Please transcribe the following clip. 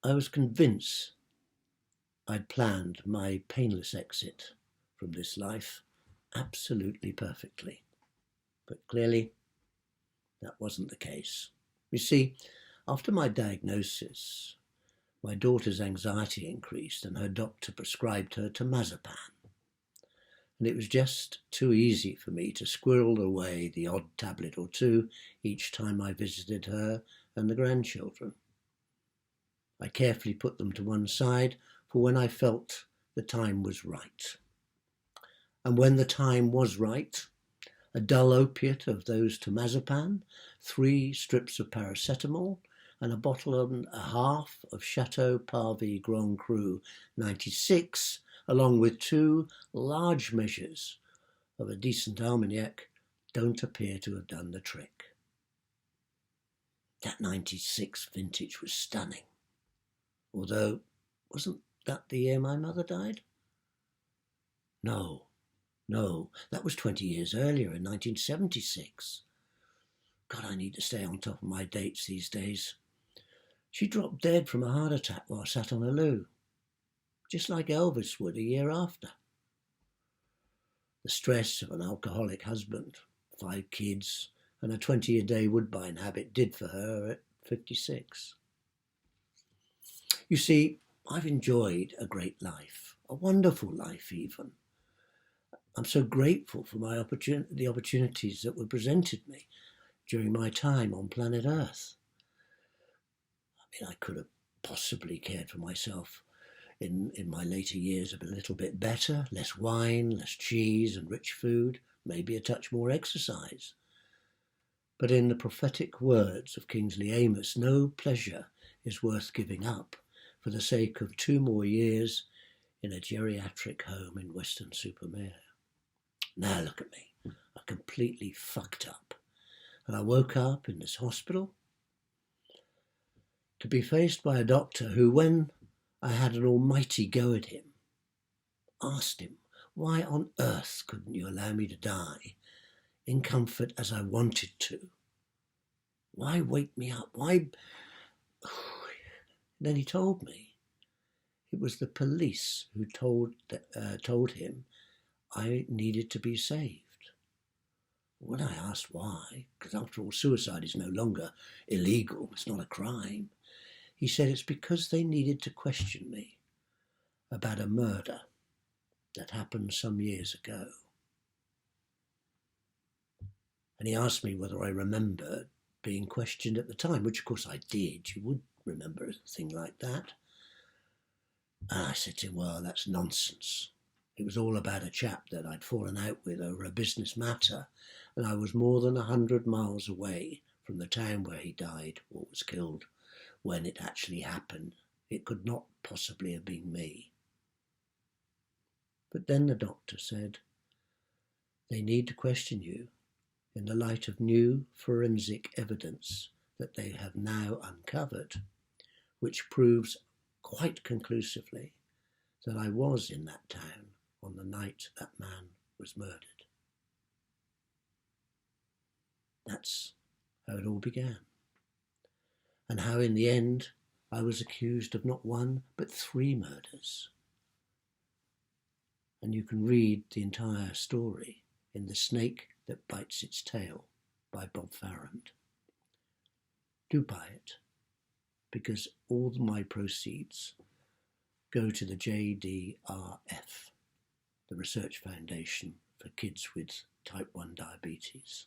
I was convinced I'd planned my painless exit from this life absolutely perfectly. But clearly, that wasn't the case. You see, after my diagnosis, my daughter's anxiety increased and her doctor prescribed her temazepam. And it was just too easy for me to squirrel away the odd tablet or two each time I visited her and the grandchildren. I carefully put them to one side for when I felt the time was right. And when the time was right, a dull opiate of those temazepam, 3 strips of paracetamol, and a bottle and a half of Chateau Parvis Grand Cru 96, along with 2 large measures of a decent Armagnac, don't appear to have done the trick. That 96 vintage was stunning. Although, wasn't that the year my mother died? No, that was 20 years earlier in 1976. God, I need to stay on top of my dates these days. She dropped dead from a heart attack while sat on a loo, just like Elvis would a year after. The stress of an alcoholic husband, 5 kids, and a 20-a-day Woodbine habit did for her at 56. You see, I've enjoyed a great life, a wonderful life even. I'm so grateful for the opportunities that were presented me during my time on planet Earth. I could have possibly cared for myself in my later years a little bit better, less wine, less cheese and rich food, maybe a touch more exercise. But in the prophetic words of Kingsley Amis, no pleasure is worth giving up for the sake of 2 more years in a geriatric home in Weston-super-Mare. Now look at me, I'm completely fucked up. And I woke up in this hospital to be faced by a doctor who, when I had an almighty go at him, asked him, why on earth couldn't you allow me to die in comfort as I wanted to? Why wake me up? Why? Then he told me it was the police who told him I needed to be saved. When I asked why, because after all, suicide is no longer illegal, it's not a crime, he said it's because they needed to question me about a murder that happened some years ago. And he asked me whether I remembered being questioned at the time, which of course I did. You would remember a thing like that. And I said to him, well, that's nonsense. It was all about a chap that I'd fallen out with over a business matter, and I was more than 100 miles away from the town where he died or was killed when it actually happened. It could not possibly have been me. But then the doctor said, they need to question you in the light of new forensic evidence that they have now uncovered, which proves quite conclusively that I was in that town on the night that man was murdered. That's how it all began. And how in the end I was accused of not 1 but 3 murders. And you can read the entire story in The Snake That Bites Its Tail by Bob Farrand. Do buy it, because all my proceeds go to the JDRF, the Research Foundation for Kids with Type 1 Diabetes.